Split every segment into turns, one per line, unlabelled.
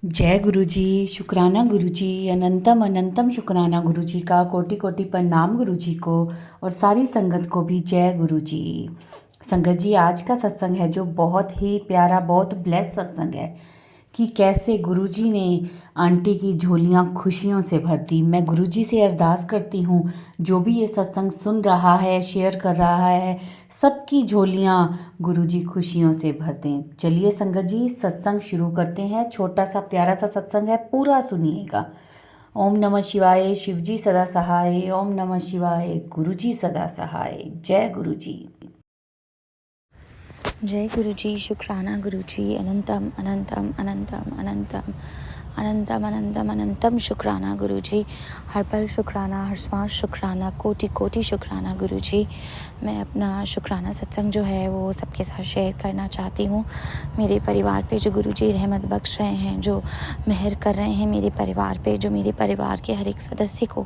जय गुरु जी। शुक्राना गुरु जी, अनंतम अनंतम शुक्राना गुरु जी का, कोटि कोटि प्रणाम गुरु जी को और सारी संगत को भी जय गुरु जी। संगत जी, आज का सत्संग है जो बहुत ही प्यारा, बहुत ब्लेस सत्संग है कि कैसे गुरुजी ने आंटी की झोलियां खुशियों से भर दी। मैं गुरुजी से अरदास करती हूँ, जो भी ये सत्संग सुन रहा है, शेयर कर रहा है, सबकी झोलियां गुरुजी खुशियों से भर दें। चलिए संगत जी, सत्संग शुरू करते हैं। छोटा सा प्यारा सा सत्संग है, पूरा सुनिएगा। ओम नमः शिवाय, शिवजी सदा सहाय। ओम नमः शिवाय, गुरुजी सदा सहाय। जय गुरु जी।
जय गुरु जी। शुक्राना गुरु जी। अनंतम अनंतम अनंतम अनंतम अनंतम अनंतम अनंतम शुक्राना गुरु जी। हर पल शुक्राना, हर श्वास शुक्राना, कोटि कोटि शुक्राना गुरु जी। मैं अपना शुक्राना सत्संग जो है वो सबके साथ शेयर करना चाहती हूँ। मेरे परिवार पे जो गुरु जी रहमत बख्श रहे हैं, जो मेहर कर रहे हैं मेरे परिवार पे, जो मेरे परिवार के हर एक सदस्य को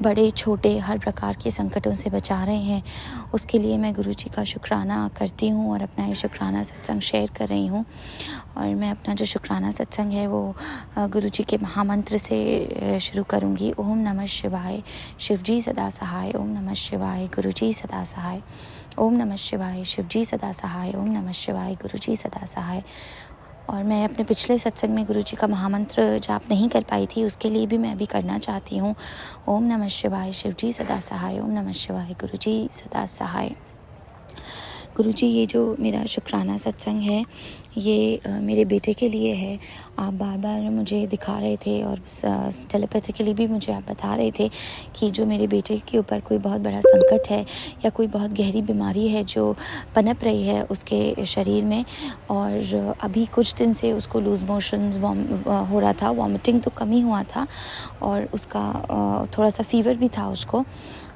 बड़े छोटे हर प्रकार के संकटों से बचा रहे हैं, उसके लिए मैं गुरु जी का शुक्राना करती हूँ और अपना ये शुक्राना सत्संग शेयर कर रही हूँ। और मैं अपना जो शुक्राना सत्संग है वो गुरु जी के महामंत्र से शुरू करूँगी। ओम नमः शिवाय, शिवजी सदा सहाय। ओम नमः शिवाय, गुरु जी सदा सहाय। ओम नमः शिवाय, शिवजी सदा सहाय। ओम नमः शिवाय, गुरु जी सदा सहाय। और मैं अपने पिछले सत्संग में गुरु जी का महामंत्र जाप नहीं कर पाई थी, उसके लिए भी मैं अभी करना चाहती हूँ। ओम नमः शिवाय, शिवजी सदा सहाय। ओम नमः शिवाय, गुरु जी सदा सहाय। गुरु जी, ये जो मेरा शुक्राना सत्संग है ये मेरे बेटे के लिए है। आप बार बार मुझे दिखा रहे थे और टेलीपैथिकली भी मुझे आप बता रहे थे कि जो मेरे बेटे के ऊपर कोई बहुत बड़ा संकट है या कोई बहुत गहरी बीमारी है जो पनप रही है उसके शरीर में। और अभी कुछ दिन से उसको लूज़ मोशन हो रहा था, वॉमिटिंग तो कम ही हुआ था और उसका थोड़ा सा फीवर भी था उसको,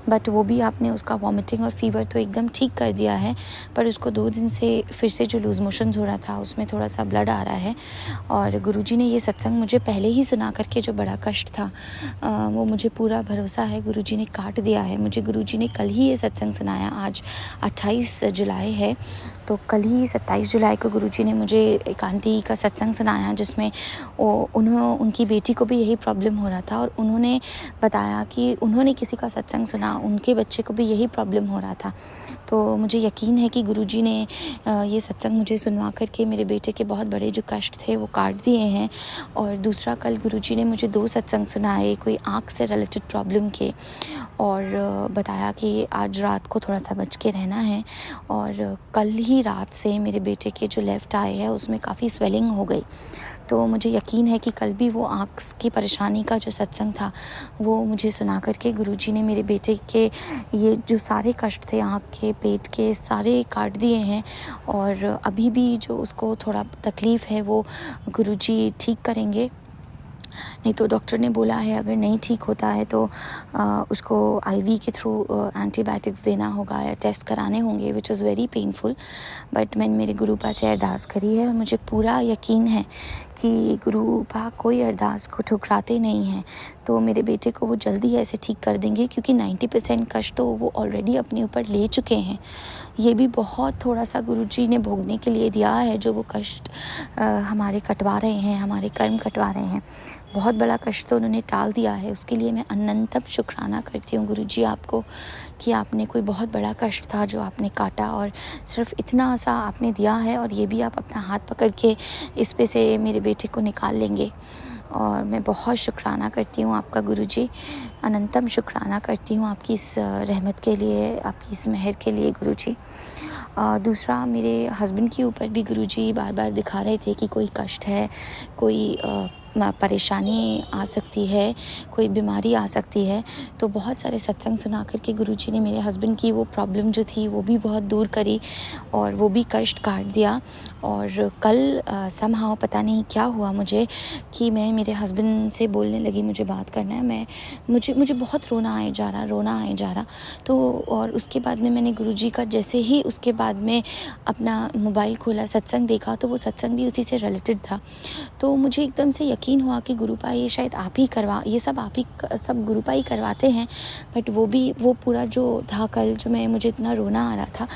बट वो भी आपने उसका वॉमिटिंग और फीवर तो एकदम ठीक कर दिया है। पर उसको 2 दिन से फिर से जो लूज़ मोशंस हो रहा था उसमें थोड़ा सा ब्लड आ रहा है। और गुरुजी ने ये सत्संग मुझे पहले ही सुना करके जो बड़ा कष्ट था वो मुझे पूरा भरोसा है गुरुजी ने काट दिया है। मुझे गुरुजी ने कल ही ये सत्संग सुनाया। आज 28 जुलाई है, तो कल ही 27 जुलाई को गुरुजी ने मुझे एक आंटी का सत्संग सुनाया जिसमें उनकी बेटी को भी यही प्रॉब्लम हो रहा था और उन्होंने बताया कि उन्होंने किसी का सत्संग सुना, उनके बच्चे को भी यही प्रॉब्लम हो रहा था। तो मुझे यकीन है कि गुरुजी ने ये सत्संग मुझे सुनवा करके मेरे बेटे के बहुत बड़े जो कष्ट थे वो काट दिए हैं। और दूसरा, कल गुरुजी ने मुझे 2 सत्संग सुनाए कोई आँख से रिलेटेड प्रॉब्लम के, और बताया कि आज रात को थोड़ा सा बच के रहना है। और कल ही रात से मेरे बेटे के जो लेफ़्ट आई है उसमें काफ़ी स्वेलिंग हो गई। तो मुझे यकीन है कि कल भी वो आँख की परेशानी का जो सत्संग था वो मुझे सुना करके गुरुजी ने मेरे बेटे के ये जो सारे कष्ट थे आँख के, पेट के, सारे काट दिए हैं। और अभी भी जो उसको थोड़ा तकलीफ़ है वो गुरुजी ठीक करेंगे। नहीं तो डॉक्टर ने बोला है अगर नहीं ठीक होता है तो उसको आईवी के थ्रू एंटीबायोटिक्स देना होगा या टेस्ट कराने होंगे, which is very painful. But मैंने मेरे गुरु पास से अरदास करी है और मुझे पूरा यकीन है कि गुरु पाक कोई अरदास को ठुकराते नहीं हैं। तो मेरे बेटे को वो जल्दी ऐसे ठीक कर देंगे, क्योंकि 90% कष्ट तो वो ऑलरेडी अपने ऊपर ले चुके हैं। ये भी बहुत थोड़ा सा गुरुजी ने भोगने के लिए दिया है जो वो कष्ट हमारे कटवा रहे हैं, हमारे कर्म कटवा रहे हैं। बहुत बड़ा कष्ट तो उन्होंने टाल दिया है, उसके लिए मैं अनंतम शुक्राना करती हूँ गुरुजी आपको कि आपने कोई बहुत बड़ा कष्ट था जो आपने काटा और सिर्फ इतना सा आपने दिया है और ये भी आप अपना हाथ पकड़ के इस पे से मेरे बेटे को निकाल लेंगे। और मैं बहुत शुक्राना करती हूँ आपका गुरुजी, अनंतम शुक्राना करती हूँ आपकी इस रहमत के लिए, आपकी इस मेहर के लिए गुरुजी। दूसरा, मेरे हस्बैंड के ऊपर भी गुरुजी बार बार दिखा रहे थे कि कोई कष्ट है, कोई परेशानी आ सकती है, कोई बीमारी आ सकती है। तो बहुत सारे सत्संग सुना करके गुरुजी ने मेरे हस्बैंड की वो प्रॉब्लम जो थी वो भी बहुत दूर करी और वो भी कष्ट काट दिया। और कल समहाउ पता नहीं क्या हुआ मुझे कि मैं मेरे हस्बैंड से बोलने लगी मुझे बात करना है, मुझे बहुत रोना आए जा रहा। तो और उसके बाद में मैंने गुरुजी का जैसे ही उसके बाद में अपना मोबाइल खोला, सत्संग देखा, तो वो सत्संग भी उसी से रिलेटेड था। तो मुझे एकदम से यकीन हुआ कि गुरुपा ये शायद आप ही ये सब आप ही सब गुरुपा ही करवाते हैं। बट वो पूरा जो था कल, जो मुझे इतना रोना आ रहा था,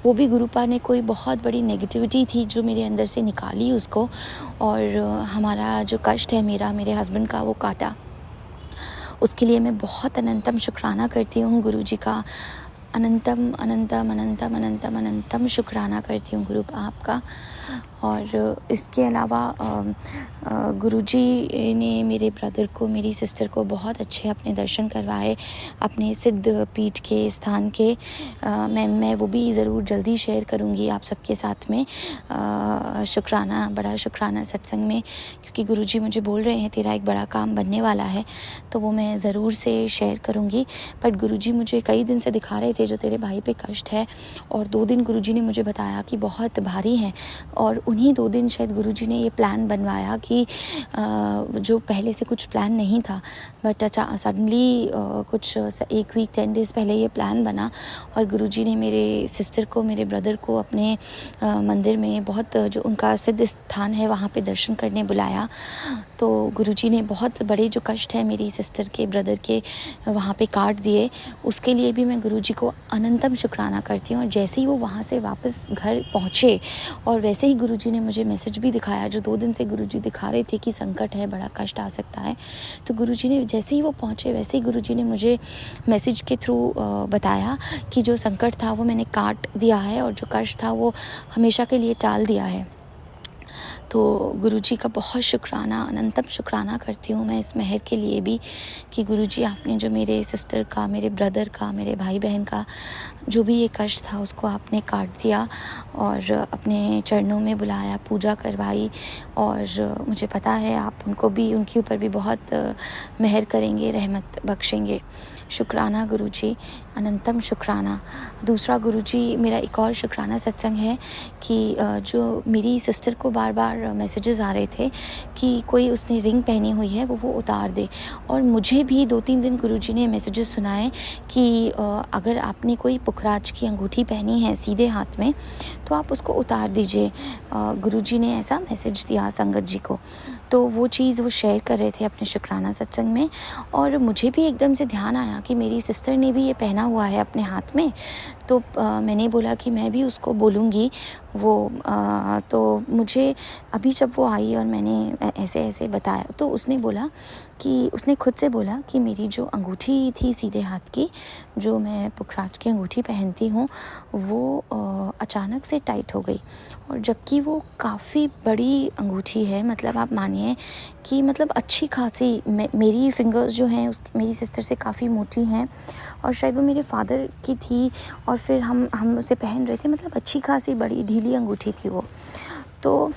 वो भी गुरुपा ने कोई बहुत बड़ी नेगेटिविटी थी जो मेरे अंदर से निकाली उसको, और हमारा जो कष्ट है मेरे हस्बैंड का वो काटा। उसके लिए मैं बहुत अनंतम शुक्राना करती हूँ गुरु जी का। अनंतम अनंतम अनंतम अनंतम अनंतम शुक्राना करती हूँ गुरु आपका। और इसके अलावा गुरुजी ने मेरे ब्रदर को, मेरी सिस्टर को बहुत अच्छे अपने दर्शन करवाए अपने सिद्ध पीठ के स्थान के। मैं वो भी ज़रूर जल्दी शेयर करूँगी आप सबके साथ में, बड़ा शुक्राना सत्संग में, क्योंकि गुरुजी मुझे बोल रहे हैं तेरा एक बड़ा काम बनने वाला है, तो वो मैं ज़रूर से शेयर करूँगी। बट गुरुजी मुझे कई दिन से दिखा रहे थे जो तेरे भाई पे कष्ट है, और 2 दिन गुरुजी ने मुझे बताया कि बहुत भारी है, और उन्हीं 2 दिन शायद गुरुजी ने ये प्लान बनवाया कि जो पहले से कुछ प्लान नहीं था, बट सडनली कुछ 1 वीक 10 डेज़ पहले ये प्लान बना, और गुरुजी ने मेरे सिस्टर को, मेरे ब्रदर को अपने मंदिर में, बहुत जो उनका सिद्ध स्थान है वहाँ पे दर्शन करने बुलाया। तो गुरुजी ने बहुत बड़े जो कष्ट है मेरी सिस्टर के, ब्रदर के, वहाँ पे काट दिए। उसके लिए भी मैं गुरुजी को अनंतम शुक्राना करती हूँ। और जैसे ही वो वहाँ से वापस घर पहुँचे, और वैसे ही गुरुजी ने मुझे मैसेज भी दिखाया, जो 2 दिन से गुरुजी दिखा रहे थे कि संकट है, बड़ा कष्ट आ सकता है। तो गुरुजी ने जैसे ही वो पहुँचे, वैसे ही गुरुजी ने मुझे मैसेज के थ्रू बताया कि जो संकट था वो मैंने काट दिया है, और जो कष्ट था वो हमेशा के लिए टाल दिया है। तो गुरुजी का बहुत शुक्राना, अनंतम शुक्राना करती हूँ मैं इस मेहर के लिए भी, कि गुरुजी आपने जो मेरे सिस्टर का, मेरे ब्रदर का, मेरे भाई बहन का जो भी ये कष्ट था उसको आपने काट दिया, और अपने चरणों में बुलाया, पूजा करवाई। और मुझे पता है आप उनके ऊपर भी बहुत मेहर करेंगे, रहमत बख्शेंगे। शुक्राना गुरुजी, अनंतम शुक्राना। दूसरा गुरुजी, मेरा एक और शुक्राना सत्संग है कि जो मेरी सिस्टर को बार बार मैसेजेस आ रहे थे कि कोई उसने रिंग पहनी हुई है वो उतार दे, और मुझे भी 2-3 दिन गुरुजी ने मैसेजेस सुनाए कि अगर आपने कोई पुखराज की अंगूठी पहनी है सीधे हाथ में तो आप उसको उतार दीजिए। गुरुजी ने ऐसा मैसेज दिया संगत जी को। तो वो चीज़ वो शेयर कर रहे थे अपने शुक्राना सत्संग में, और मुझे भी एकदम से ध्यान आया कि मेरी सिस्टर ने भी ये पहना हुआ है अपने हाथ में। तो मैंने बोला कि मैं भी उसको बोलूँगी वो। तो मुझे अभी जब वो आई और मैंने ऐसे ऐसे बताया, तो उसने खुद से बोला कि मेरी जो अंगूठी थी सीधे हाथ की, जो मैं पुखराज की अंगूठी पहनती हूँ, वो अचानक से टाइट हो गई। और जबकि वो काफ़ी बड़ी अंगूठी है, मतलब आप मानिए कि मतलब अच्छी खासी, मेरी फिंगर्स जो हैं मेरी सिस्टर से काफ़ी मोटी हैं, और शायद वो मेरे फादर की थी, और फिर हम उसे पहन रहे थे, मतलब अच्छी खासी बड़ी ढीली अंगूठी थी वो। तो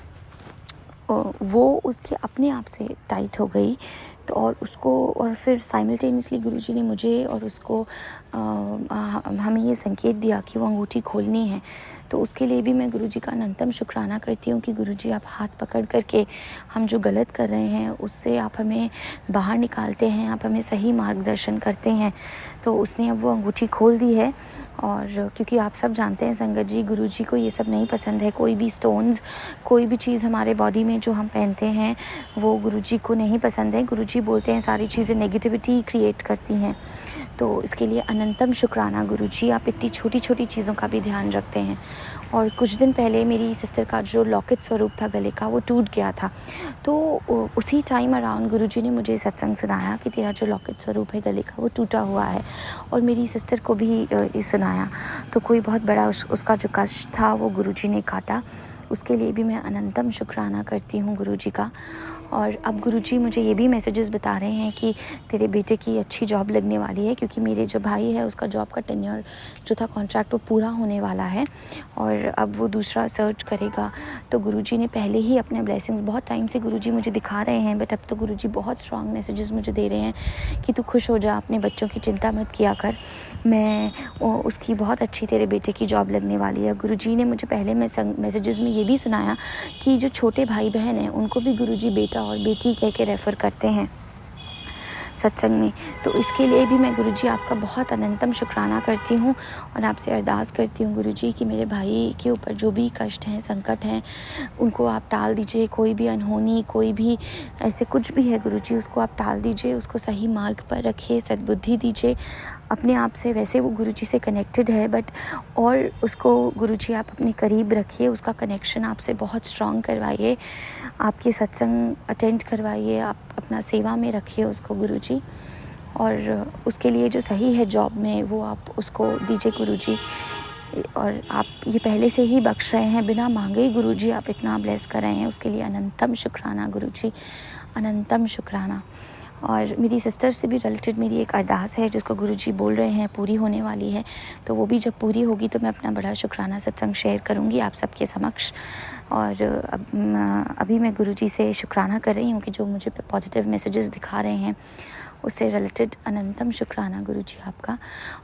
वो उसके अपने आप से टाइट हो गई। तो और फिर साइमल्टेनियसली गुरुजी ने मुझे और उसको हमें ये संकेत दिया कि वो अंगूठी खोलनी है। तो उसके लिए भी मैं गुरुजी का अनंतम शुक्राना करती हूँ कि गुरुजी आप हाथ पकड़ करके हम जो गलत कर रहे हैं उससे आप हमें बाहर निकालते हैं, आप हमें सही मार्गदर्शन करते हैं। तो उसने अब वो अंगूठी खोल दी है। और क्योंकि आप सब जानते हैं संगत जी, गुरुजी को ये सब नहीं पसंद है, कोई भी स्टोन्स, कोई भी चीज़ हमारे बॉडी में जो हम पहनते हैं वो गुरुजी को नहीं पसंद है। गुरुजी बोलते हैं सारी चीज़ें नेगेटिविटी क्रिएट करती हैं। तो इसके लिए अनंतम शुक्राना गुरुजी, आप इतनी छोटी छोटी चीज़ों का भी ध्यान रखते हैं। और कुछ दिन पहले मेरी सिस्टर का जो लॉकेट स्वरूप था गले का, वो टूट गया था। तो उसी टाइम अराउंड गुरुजी ने मुझे सत्संग सुनाया कि तेरा जो लॉकेट स्वरूप है गले का वो टूटा हुआ है, और मेरी सिस्टर को भी ये सुनाया। तो कोई बहुत बड़ा उसका जो कष्ट था वो गुरुजी ने काटा। उसके लिए भी मैं अनंतम शुक्राना करती हूँ गुरुजी का। और अब गुरुजी मुझे ये भी मैसेजेस बता रहे हैं कि तेरे बेटे की अच्छी जॉब लगने वाली है, क्योंकि मेरे जो भाई है उसका जॉब का टेन्योर जो था कॉन्ट्रैक्ट वो पूरा होने वाला है, और अब वो दूसरा सर्च करेगा। तो गुरुजी ने पहले ही अपने ब्लेसिंग्स, बहुत टाइम से गुरुजी मुझे दिखा रहे हैं, बट अब तो गुरुजी बहुत स्ट्रॉन्ग मैसेजेस मुझे दे रहे हैं कि तू खुश हो जा, अपने बच्चों की चिंता मत किया कर, उसकी बहुत अच्छी तेरे बेटे की जॉब लगने वाली है। गुरुजी ने मुझे पहले मैसेजेस में ये भी सुनाया कि जो छोटे भाई बहन हैं उनको भी गुरुजी बेटा और बेटी कह के रेफ़र करते हैं। सत्संग में। तो इसके लिए भी मैं गुरुजी आपका बहुत अनंतम शुक्राना करती हूँ और आपसे अरदास करती हूँ गुरुजी कि मेरे भाई के ऊपर जो भी कष्ट हैं, संकट हैं, उनको आप टाल दीजिए। कोई भी अनहोनी, कोई भी ऐसे कुछ भी है गुरुजी, उसको आप टाल दीजिए, उसको सही मार्ग पर रखिए, सद्बुद्धि दीजिए अपने आप से। वैसे वो गुरुजी से कनेक्टेड है बट और उसको गुरुजी आप अपने करीब रखिए, उसका कनेक्शन आपसे बहुत स्ट्रॉन्ग करवाइए, आपके सत्संग अटेंड करवाइए, आप अपना सेवा में रखिए उसको गुरुजी। और उसके लिए जो सही है जॉब में वो आप उसको दीजिए गुरुजी। और आप ये पहले से ही बख्श रहे हैं, बिना मांगे ही गुरुजी आप इतना ब्लेस कर रहे हैं, उसके लिए अनंतम शुक्राना गुरुजी, अनंतम शुक्राना। और मेरी सिस्टर से भी रिलेटेड मेरी एक अरदास है जिसको गुरुजी बोल रहे हैं पूरी होने वाली है, तो वो भी जब पूरी होगी तो मैं अपना बड़ा शुक्राना सत्संग शेयर करूँगी आप सबके समक्ष। और अभी मैं गुरुजी से शुक्राना कर रही हूँ कि जो मुझे पॉजिटिव मैसेजेस दिखा रहे हैं उससे रिलेटेड अनंतम शुक्राना गुरुजी आपका।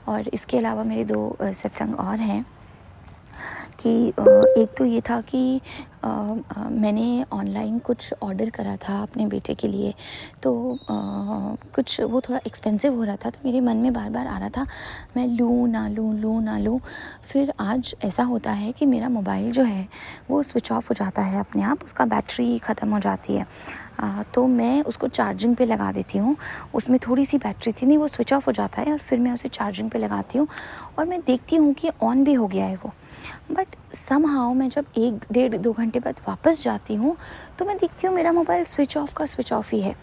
और इसके अलावा मेरे 2 सत्संग और हैं कि एक तो ये था कि मैंने ऑनलाइन कुछ ऑर्डर करा था अपने बेटे के लिए, तो कुछ वो थोड़ा एक्सपेंसिव हो रहा था, तो मेरे मन में बार बार आ रहा था मैं लूँ ना लूँ, लूँ ना लूँ। फिर आज ऐसा होता है कि मेरा मोबाइल जो है वो स्विच ऑफ हो जाता है अपने आप, उसका बैटरी ख़त्म हो जाती है। तो मैं उसको चार्जिंग पे लगा देती हूँ, उसमें थोड़ी सी बैटरी थी, नहीं वो स्विच ऑफ हो जाता है और फिर मैं उसे चार्जिंग पे लगाती हूँ और मैं देखती हूँ कि ऑन भी हो गया है वो। बट समहाउ मैं जब 1-1.5-2 घंटे बाद वापस जाती हूँ तो मैं देखती हूँ मेरा मोबाइल स्विच ऑफ का स्विच ऑफ ही है।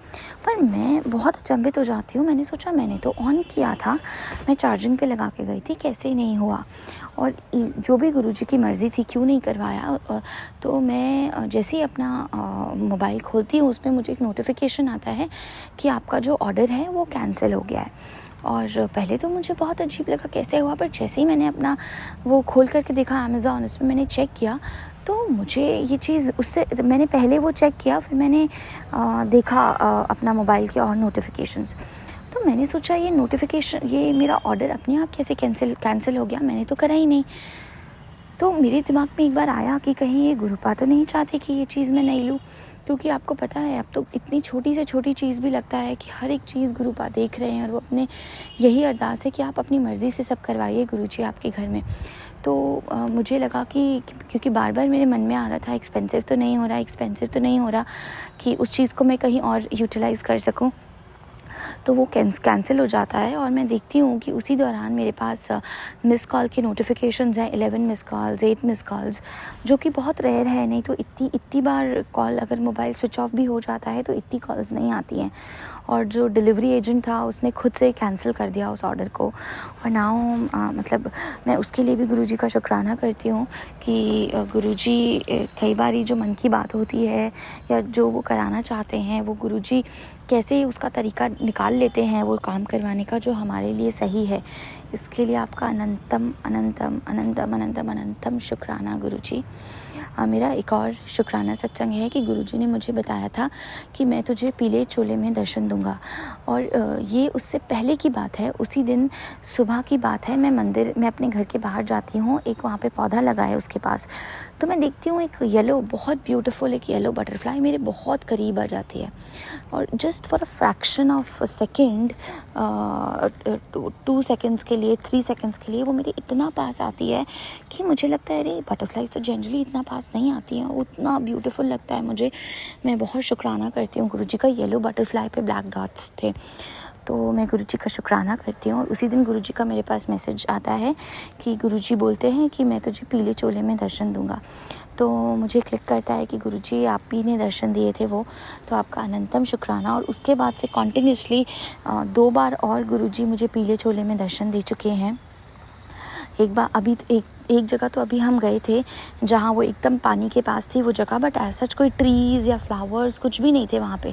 पर मैं बहुत अचंभित हो जाती हूँ, मैंने सोचा मैंने तो ऑन किया था, मैं चार्जिंग पे लगा के गई थी, कैसे नहीं हुआ। और जो भी गुरुजी की मर्ज़ी थी, क्यों नहीं करवाया। तो मैं जैसे ही अपना मोबाइल खोलती हूँ उसमें मुझे एक नोटिफिकेशन आता है कि आपका जो ऑर्डर है वो कैंसिल हो गया है। और पहले तो मुझे बहुत अजीब लगा कैसे हुआ, पर जैसे ही मैंने अपना वो खोल करके देखा अमेज़ॉन, उसमें मैंने चेक किया तो मुझे ये चीज़ उससे मैंने पहले वो चेक किया, फिर मैंने देखा अपना मोबाइल के और नोटिफिकेशंस। तो मैंने सोचा ये नोटिफिकेशन, ये मेरा ऑर्डर अपने आप कैसे कैंसिल हो गया, मैंने तो करा ही नहीं। तो मेरे दिमाग में एक बार आया कि कहीं ये गुरुपा तो नहीं चाहते कि ये चीज़ मैं नहीं लूँ, क्योंकि आपको पता है अब तो इतनी छोटी से छोटी चीज़ भी लगता है कि हर एक चीज़ गुरुपा देख रहे हैं और वो अपने यही अरदास है कि आप अपनी मर्ज़ी से सब करवाइए गुरुजी आपके घर में। तो मुझे लगा कि क्योंकि बार बार मेरे मन में आ रहा था एक्सपेंसिव तो नहीं हो रहा, एक्सपेंसिव तो नहीं हो रहा कि उस चीज़ को मैं कहीं और यूटिलाइज़ कर सकूँ, तो वो कैंसिल हो जाता है। और मैं देखती हूँ कि उसी दौरान मेरे पास मिस कॉल के नोटिफिकेशंस हैं, 11 मिस कॉल्स, 8 मिस कॉल्स, जो कि बहुत रेयर है। नहीं तो इतनी बार कॉल, अगर मोबाइल स्विच ऑफ भी हो जाता है तो इतनी कॉल्स नहीं आती हैं। और जो डिलीवरी एजेंट था उसने खुद से कैंसिल कर दिया उस ऑर्डर को। और नाउ मतलब मैं उसके लिए भी गुरुजी का शुक्राना करती हूँ कि गुरुजी कई बार जो मन की बात होती है या जो वो कराना चाहते हैं वो गुरुजी कैसे उसका तरीका निकाल लेते हैं वो काम करवाने का जो हमारे लिए सही है। इसके लिए आपका अनंतम अनंतम अनंतम अनंतम अनंतम शुक्राना गुरुजी। मेरा एक और शुक्राना सत्संग है कि गुरुजी ने मुझे बताया था कि मैं तुझे पीले चोले में दर्शन दूंगा। और ये उससे पहले की बात है, उसी दिन सुबह की बात है। मैं अपने घर के बाहर जाती हूँ, एक वहाँ पे पौधा लगा है उसके पास, तो मैं देखती हूँ एक बहुत ब्यूटीफुल एक येलो बटरफ्लाई मेरे बहुत करीब आ जाती है। और just for a fraction of second, 2 seconds के लिए, 3 सेकेंड्स के लिए वो मेरे इतना पास आती है कि मुझे लगता है अरे बटरफ्लाइज तो जनरली इतना पास नहीं आती हैं, उतना ब्यूटीफुल लगता है मुझे। मैं बहुत शुक्राना करती हूँ गुरुजी का। येलो बटरफ्लाई पे ब्लैक डॉट्स थे, तो मैं गुरुजी का शुक्राना करती हूँ। और उसी दिन गुरुजी का मेरे पास मैसेज आता है कि गुरुजी बोलते हैं कि मैं तुझे पीले चोले में दर्शन दूंगा। तो मुझे क्लिक करता है कि गुरुजी आप ही ने दर्शन दिए थे वो, तो आपका अनंतम शुक्राना। और उसके बाद से कॉन्टिन्यूसली 2 बार और गुरुजी मुझे पीले चोले में दर्शन दे चुके हैं। एक बार अभी एक जगह तो अभी हम गए थे जहाँ वो एकदम पानी के पास थी वो जगह, बट ऐसा सच कोई ट्रीज़ या फ्लावर्स कुछ भी नहीं थे वहाँ पे,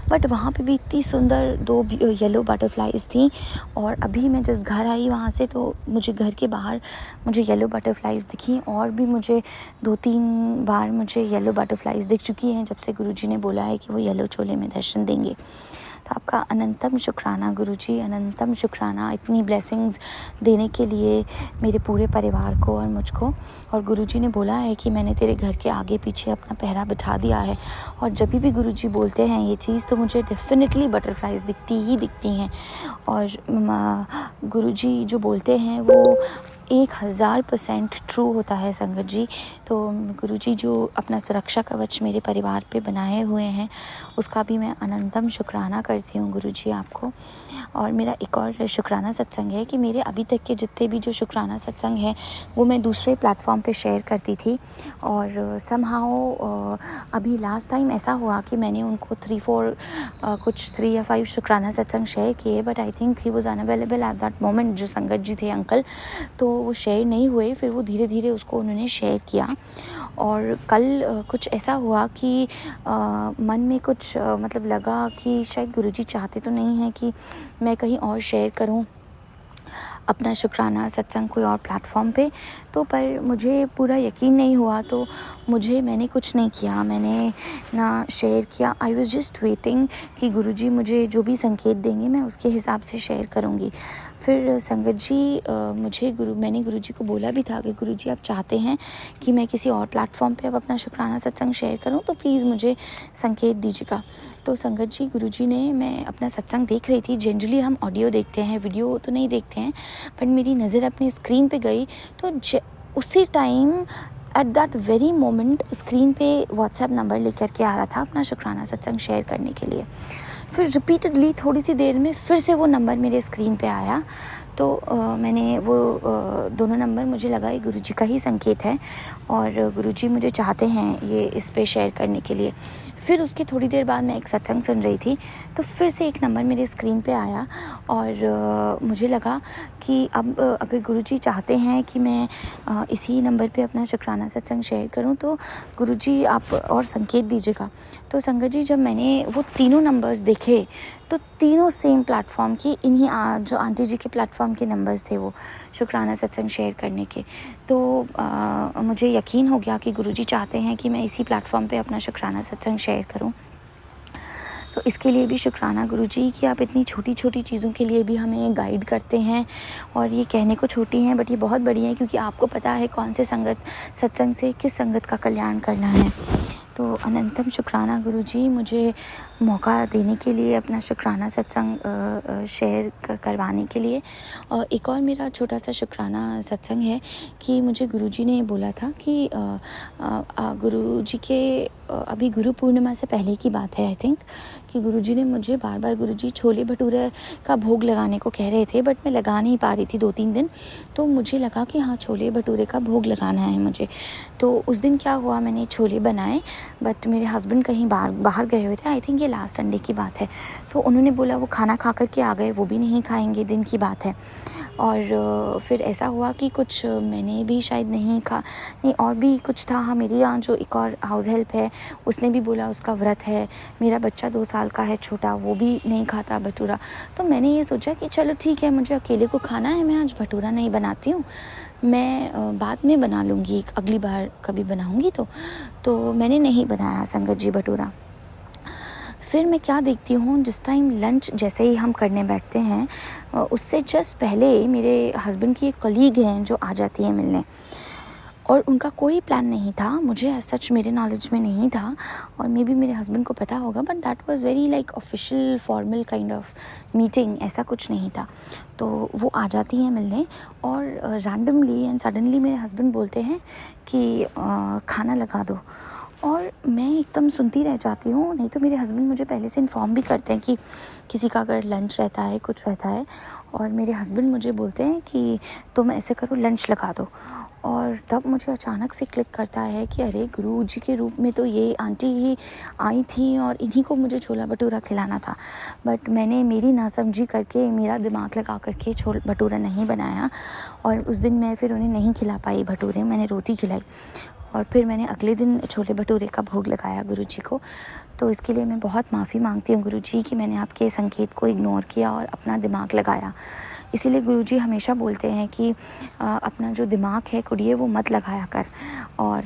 बट वहाँ पे भी इतनी सुंदर 2 येलो बटरफ्लाइज थी। और अभी मैं जिस घर आई वहाँ से, तो मुझे घर के बाहर मुझे येलो बटरफ्लाइज दिखी, और भी मुझे 2-3 बार मुझे येलो बटरफ्लाइज दिख चुकी हैं जब से गुरुजी ने बोला है कि वो येलो चोले में दर्शन देंगे। तो आपका अनंतम शुक्राना गुरुजी, अनंतम शुक्राना इतनी ब्लेसिंग्स देने के लिए मेरे पूरे परिवार को और मुझको। और गुरुजी ने बोला है कि मैंने तेरे घर के आगे पीछे अपना पहरा बिठा दिया है, और जब भी गुरुजी बोलते हैं ये चीज़ तो मुझे डेफिनेटली बटरफ्लाइज दिखती हैं। और गुरुजी जो बोलते हैं वो 1000% ट्रू होता है संगत जी। तो गुरुजी जो अपना सुरक्षा कवच मेरे परिवार पे बनाए हुए हैं उसका भी मैं अनंतम शुक्राना करती हूँ गुरुजी आपको। और मेरा एक और शुक्राना सत्संग है कि मेरे अभी तक के जितने भी जो शुक्राना सत्संग है वो मैं दूसरे प्लेटफॉर्म पे शेयर करती थी, और समहाउ अभी लास्ट टाइम ऐसा हुआ कि मैंने उनको 3 या 5 शुक्राना सत्संग शेयर किए, but I think he was unavailable at that moment. जो संगत जी थे अंकल, तो वो शेयर नहीं हुए, फिर वो धीरे धीरे उसको उन्होंने शेयर किया। और कल कुछ ऐसा हुआ कि मन में कुछ मतलब लगा कि शायद गुरुजी चाहते तो नहीं हैं कि मैं कहीं और शेयर करूं अपना शुक्राना सत्संग कोई और प्लेटफॉर्म पे। तो पर मुझे पूरा यकीन नहीं हुआ, तो मैंने कुछ नहीं किया, मैंने ना शेयर किया। आई वॉज जस्ट वेटिंग कि गुरुजी मुझे जो भी संकेत देंगे मैं उसके हिसाब से शेयर करूँगी। फिर संगत जी मैंने गुरुजी को बोला भी था कि गुरुजी आप चाहते हैं कि मैं किसी और प्लेटफॉर्म पे अब अपना शुक्राना सत्संग शेयर करूं तो प्लीज़ मुझे संकेत दीजिएगा। तो संगत जी गुरुजी ने, मैं अपना सत्संग देख रही थी, जनरली हम ऑडियो देखते हैं, वीडियो तो नहीं देखते हैं, पर मेरी नज़र अपनी स्क्रीन पे गई तो उसी time at that very moment screen पे व्हाट्सएप नंबर लेकर के आ रहा था अपना शुक्राना सत्संग शेयर करने के लिए। फिर रिपीटेडली थोड़ी सी देर में फिर से वो नंबर मेरे स्क्रीन पे आया, तो मैंने वो दोनों नंबर, मुझे लगा ये गुरुजी का ही संकेत है और गुरुजी मुझे चाहते हैं ये इस पे शेयर करने के लिए। फिर उसके थोड़ी देर बाद मैं एक सत्संग सुन रही थी, तो फिर से एक नंबर मेरे स्क्रीन पे आया और मुझे लगा कि अब अगर गुरुजी चाहते हैं कि मैं इसी नंबर पे अपना शुक्राना सत्संग शेयर करूं तो गुरुजी आप और संकेत दीजिएगा। तो संगत जी जब मैंने वो तीनों नंबर्स देखे तो तीनों सेम प्लेटफॉर्म की, इन्हीं जो आंटी जी के प्लेटफॉर्म के नंबर्स थे वो शुक्राना सत्संग शेयर करने के। तो मुझे यकीन हो गया कि गुरुजी चाहते हैं कि मैं इसी प्लेटफॉर्म पे अपना शुक्राना सत्संग शेयर करूं। तो इसके लिए भी शुक्राना गुरुजी कि आप इतनी छोटी छोटी चीज़ों के लिए भी हमें गाइड करते हैं, और ये कहने को छोटी हैं बट ये बहुत बड़ी हैं, क्योंकि आपको पता है कौन से सत्संग से किस संगत का कल्याण करना है। तो अनंतम शुक्राना गुरुजी मुझे मौका देने के लिए, अपना शुक्राना सत्संग शेयर करवाने के लिए। और एक और मेरा छोटा सा शुक्राना सत्संग है कि मुझे गुरुजी ने बोला था कि गुरुजी के अभी गुरु पूर्णिमा से पहले की बात है आई थिंक, कि गुरुजी ने मुझे बार बार, गुरुजी छोले भटूरे का भोग लगाने को कह रहे थे बट मैं लगा नहीं पा रही थी 2-3 दिन। तो मुझे लगा कि हाँ छोले भटूरे का भोग लगाना है मुझे। तो उस दिन क्या हुआ, मैंने छोले बनाए बट मेरे हस्बैंड कहीं बाहर गए हुए थे, आई थिंक ये लास्ट संडे की बात है। तो उन्होंने बोला वो खाना खा कर के आ गए, वो भी नहीं खाएंगे, दिन की बात है। और फिर ऐसा हुआ कि कुछ मैंने भी शायद नहीं और भी कुछ था। हाँ, मेरी यहाँ जो एक और हाउस हेल्प है उसने भी बोला उसका व्रत है, मेरा बच्चा 2 साल का है छोटा, वो भी नहीं खाता भटूरा। तो मैंने ये सोचा कि चलो ठीक है, मुझे अकेले को खाना है, मैं आज भटूरा नहीं बनाती हूँ, मैं बाद में बना लूँगी, अगली बार कभी बनाऊँगी तो मैंने नहीं बनाया संगत जी भटूरा। फिर मैं क्या देखती हूँ, जिस टाइम लंच जैसे ही हम करने बैठते हैं उससे जस्ट पहले मेरे हस्बैंड की एक कलीग हैं जो आ जाती है मिलने, और उनका कोई प्लान नहीं था, मुझे सच मेरे नॉलेज में नहीं था, और मे बी मेरे हस्बैंड को पता होगा, but that was very like official formal kind of meeting, ऐसा कुछ नहीं था। तो वो आ जाती हैं मिलने और रैंडमली एंड सडनली मेरे हस्बैंड बोलते हैं कि खाना लगा दो, और मैं एकदम सुनती रह जाती हूँ। नहीं तो मेरे हस्बैंड मुझे पहले से इन्फॉर्म भी करते हैं कि किसी का अगर लंच रहता है, कुछ रहता है, और मेरे हस्बैंड मुझे बोलते हैं कि तुम ऐसे करो, लंच लगा दो। और तब मुझे अचानक से क्लिक करता है कि अरे गुरु जी के रूप में तो ये आंटी ही आई थी और इन्हीं को मुझे छोला भटूरा खिलाना था, बट मैंने मेरी नासमझी करके, मेरा दिमाग लगा करके छोला भटूरा नहीं बनाया, और उस दिन मैं फिर उन्हें नहीं खिला पाई भटूरे, मैंने रोटी खिलाई, और फिर मैंने अगले दिन छोले भटूरे का भोग लगाया गुरु जी को। तो इसके लिए मैं बहुत माफ़ी मांगती हूँ गुरु जी कि मैंने आपके संकेत को इग्नोर किया और अपना दिमाग लगाया, इसीलिए गुरुजी हमेशा बोलते हैं कि अपना जो दिमाग है कुड़िए वो मत लगाया कर। और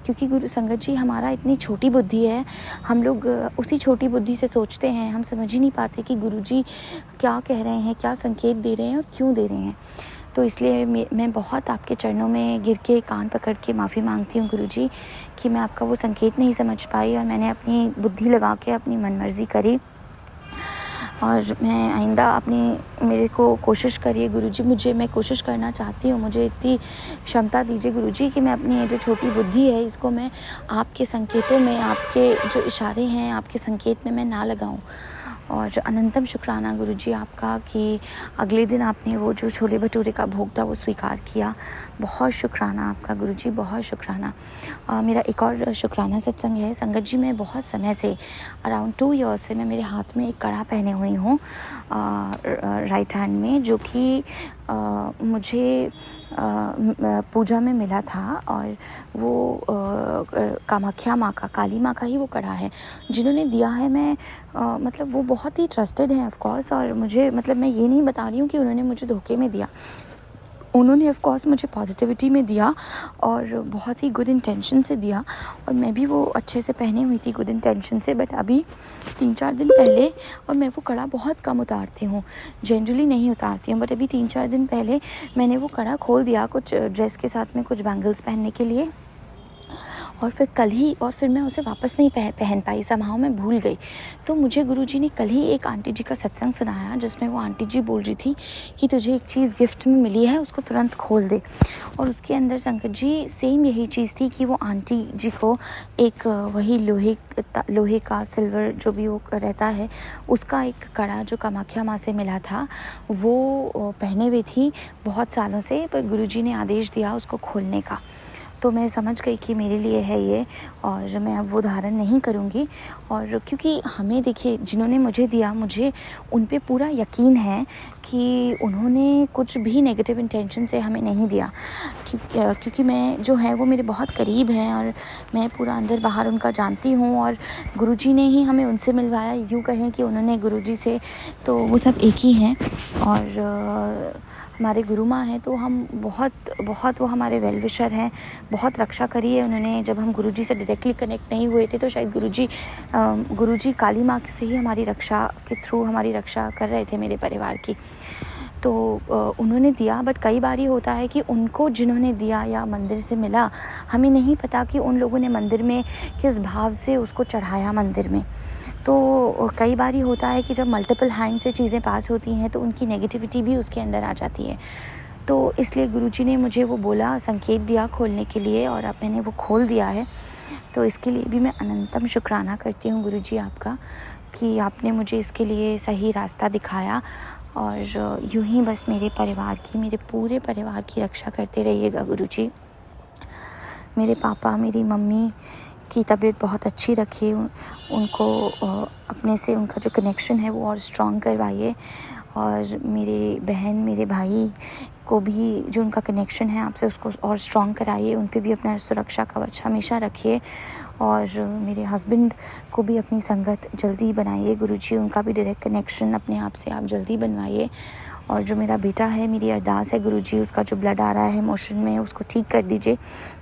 क्योंकि गुरु संगत जी हमारा इतनी छोटी बुद्धि है, हम लोग उसी छोटी बुद्धि से सोचते हैं, हम समझ ही नहीं पाते कि गुरुजी क्या कह रहे हैं, क्या संकेत दे रहे हैं और क्यों दे रहे हैं। तो इसलिए मैं बहुत आपके चरणों में गिर के कान पकड़ के माफ़ी मांगती हूँ गुरुजी कि मैं आपका वो संकेत नहीं समझ पाई और मैंने अपनी बुद्धि लगा के अपनी मनमर्जी करी। और मैं आइंदा मेरे को कोशिश करिए गुरुजी, मैं कोशिश करना चाहती हूँ, मुझे इतनी क्षमता दीजिए गुरुजी कि मैं अपनी ये जो छोटी बुद्धि है इसको मैं आपके संकेतों में, आपके जो इशारे हैं, आपके संकेत में मैं ना लगाऊँ। और अनंतम शुक्राना गुरुजी आपका कि अगले दिन आपने वो जो छोले भटूरे का भोग था वो स्वीकार किया। बहुत शुक्राना आपका गुरुजी, बहुत शुक्राना। मेरा एक और शुक्राना सत्संग है। संगत जी मैं बहुत समय से अराउंड 2 ईयर्स से मैं मेरे हाथ में एक कड़ा पहने हुई हूँ राइट हैंड में, जो कि मुझे पूजा में मिला था। और वो कामाख्या माँ का, काली माँ का ही वो कड़ा है। जिन्होंने दिया है मतलब वो बहुत ही ट्रस्टेड है ऑफ कोर्स। और मुझे मतलब मैं ये नहीं बता रही हूँ कि उन्होंने मुझे धोखे में दिया, उन्होंने ऑफ कोर्स मुझे पॉजिटिविटी में दिया और बहुत ही गुड इंटेंशन से दिया। और मैं भी वो अच्छे से पहने हुई थी गुड इंटेंशन से। बट अभी 3-4 दिन पहले, और मैं वो कड़ा बहुत कम उतारती हूँ, जनरली नहीं उतारती हूँ, बट अभी 3-4 दिन पहले मैंने वो कड़ा खोल दिया कुछ ड्रेस के साथ में, कुछ बैंगल्स पहनने के लिए। और फिर मैं उसे वापस नहीं पहन पाई, समहाउ मैं भूल गई। तो मुझे गुरुजी ने कल ही एक आंटी जी का सत्संग सुनाया जिसमें वो आंटी जी बोल रही थी कि तुझे एक चीज़ गिफ्ट में मिली है, उसको तुरंत खोल दे। और उसके अंदर संकट जी सेम यही चीज़ थी कि वो आंटी जी को एक वही लोहे का, सिल्वर जो भी वो रहता है, उसका एक कड़ा जो कामाख्या माँ से मिला था वो पहने हुए थी बहुत सालों से, पर गुरुजी ने आदेश दिया उसको खोलने का। तो मैं समझ गई कि मेरे लिए है ये, और मैं अब वो धारण नहीं करूँगी। और क्योंकि हमें देखिए, जिन्होंने मुझे दिया, मुझे उन पे पूरा यकीन है कि उन्होंने कुछ भी नेगेटिव इंटेंशन से हमें नहीं दिया, क्योंकि मैं जो है वो मेरे बहुत करीब हैं और मैं पूरा अंदर बाहर उनका जानती हूँ। और गुरुजी ने ही हमें उनसे मिलवाया, यूँ कहें कि उन्होंने गुरुजी से, तो वो सब एक ही हैं। और हमारे गुरु माँ हैं, तो हम बहुत वो हमारे वेल विशर हैं, बहुत रक्षा करी है उन्होंने। जब हम गुरुजी से डायरेक्टली कनेक्ट नहीं हुए थे तो शायद गुरुजी काली माँ से ही हमारी रक्षा के थ्रू हमारी रक्षा कर रहे थे मेरे परिवार की। तो उन्होंने दिया, बट कई बार ये होता है कि उनको जिन्होंने दिया या मंदिर से मिला, हमें नहीं पता कि उन लोगों ने मंदिर में किस भाव से उसको चढ़ाया मंदिर में। तो कई बार ही होता है कि जब मल्टीपल हैंड से चीज़ें पास होती हैं तो उनकी नेगेटिविटी भी उसके अंदर आ जाती है। तो इसलिए गुरुजी ने मुझे वो बोला, संकेत दिया खोलने के लिए, और अब मैंने वो खोल दिया है। तो इसके लिए भी मैं अनंतम शुक्राना करती हूँ गुरुजी आपका कि आपने मुझे इसके लिए सही रास्ता दिखाया। और यूँ ही बस मेरे पूरे परिवार की रक्षा करते रहिएगा गुरुजी। मेरे पापा, मेरी मम्मी की तबीयत बहुत अच्छी रखिए, उनको अपने से उनका जो कनेक्शन है वो और स्ट्रॉन्ग करवाइए। और मेरे बहन, मेरे भाई को भी जो उनका कनेक्शन है आपसे, उसको और स्ट्रॉन्ग कराइए, उन पे भी अपना सुरक्षा कवच हमेशा रखिए। और मेरे हस्बैंड को भी अपनी संगत जल्दी बनाइए गुरुजी, उनका भी डायरेक्ट कनेक्शन अपने आप से आप जल्दी बनवाइए। और जो मेरा बेटा है, मेरी अरदास है गुरुजी, उसका जो ब्लड आ रहा है मोशन में, उसको ठीक कर दीजिए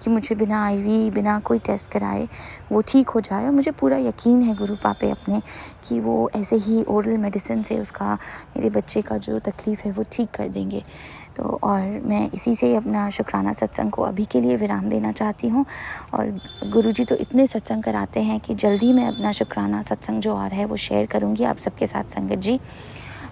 कि मुझे बिना आईवी, बिना कोई टेस्ट कराए वो ठीक हो जाए। और मुझे पूरा यकीन है गुरु पापे अपने कि वो ऐसे ही ओरल मेडिसिन से उसका, मेरे बच्चे का जो तकलीफ़ है वो ठीक कर देंगे। तो और मैं इसी से अपना शुक्राना सत्संग को अभी के लिए विराम देना चाहती हूँ। और गुरुजी तो इतने सत्संग कराते हैं कि जल्दी मैं अपना शुक्राना सत्संग जो आ रहा है वो शेयर करूँगी आप सबके साथ संगत जी।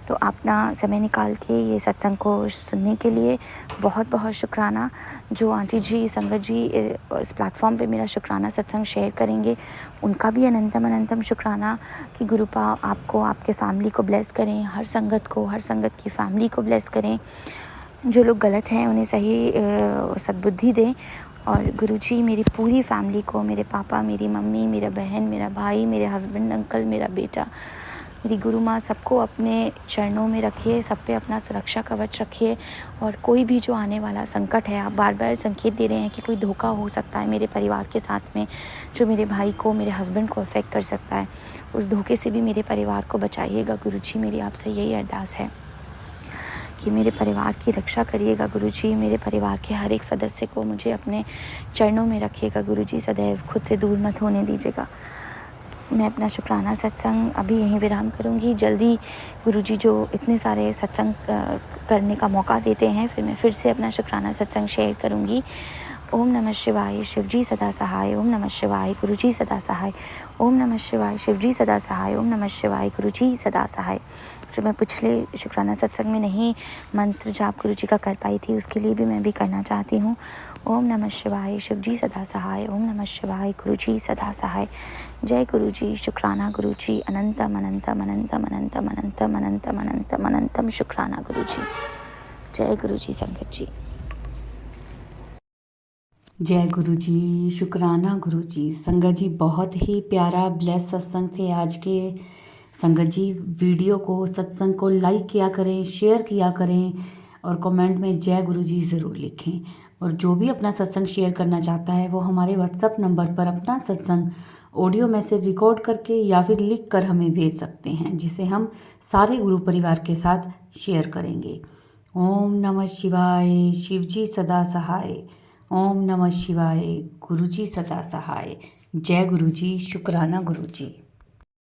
तो अपना समय निकाल के ये सत्संग को सुनने के लिए बहुत बहुत शुक्राना। जो आंटी जी, संगत जी इस प्लेटफॉर्म पे मेरा शुक्राना सत्संग शेयर करेंगे, उनका भी अनंतम अनंतम शुक्राना कि गुरुपा आपको, आपके फैमिली को ब्लेस करें, हर संगत की फैमिली को ब्लेस करें। जो लोग गलत हैं उन्हें सही सद्बुद्धि दें। और गुरुजी मेरी पूरी फैमिली को, मेरे पापा, मेरी मम्मी, मेरा बहन, मेरा भाई, मेरे हस्बैंड, अंकल, मेरा बेटा, मेरी गुरु माँ, सबको अपने चरणों में रखिए, सब पे अपना सुरक्षा कवच रखिए। और कोई भी जो आने वाला संकट है, आप बार बार संकेत दे रहे हैं कि कोई धोखा हो सकता है मेरे परिवार के साथ में, जो मेरे भाई को, मेरे हस्बैंड को अफेक्ट कर सकता है, उस धोखे से भी मेरे परिवार को बचाइएगा गुरुजी। मेरी आपसे यही अरदास है कि मेरे परिवार की रक्षा करिएगा गुरुजी, मेरे परिवार के हर एक सदस्य को मुझे अपने चरणों में रखिएगा गुरुजी, सदैव खुद से दूर मत होने दीजिएगा। मैं अपना शुक्राना सत्संग अभी यहीं विराम करूंगी। जल्दी गुरुजी जो इतने सारे सत्संग करने का मौका देते हैं, फिर मैं फिर से अपना शुक्राना सत्संग शेयर करूंगी। ओम नमः शिवाय, शिवजी सदा सहाय। ओम नमः शिवाय, गुरुजी सदा सहाय। ओम नमः शिवाय, शिवजी सदा सहाय। ओम नमः शिवाय, गुरुजी सदा सहाय। जो मैं पिछले शुक्राना सत्संग में नहीं मंत्र जाप गुरुजी का कर पाई थी, उसके लिए भी मैं भी करना चाहती हूँ। ओम नमः शिवाय, शिवजी सदा सहाय। ओम नमः शिवाय, गुरुजी सदा सहाय। जय गुरुजी, शुक्राना गुरुजी, अनंतम अनंतम अनंतम अनंतम अनंतम अनंतम अनंतम अनंतम शुक्राना गुरुजी। जय गुरुजी संगत जी।
जय गुरु जी, शुक्राना गुरु जी। संगत जी, बहुत ही प्यारा ब्लेस सत्संग थे आज के। संगत जी, वीडियो को, सत्संग को लाइक किया करें, शेयर किया करें और कमेंट में जय गुरु जी ज़रूर लिखें। और जो भी अपना सत्संग शेयर करना चाहता है वो हमारे व्हाट्सएप नंबर पर अपना सत्संग ऑडियो मैसेज रिकॉर्ड करके या फिर लिख कर हमें भेज सकते हैं, जिसे हम सारे गुरु परिवार के साथ शेयर करेंगे। ओम नमः शिवाय, शिवजी सदा सहाय। ओम नमः शिवाय, गुरुजी सदा सहाय। जय गुरुजी, शुक्राना गुरुजी।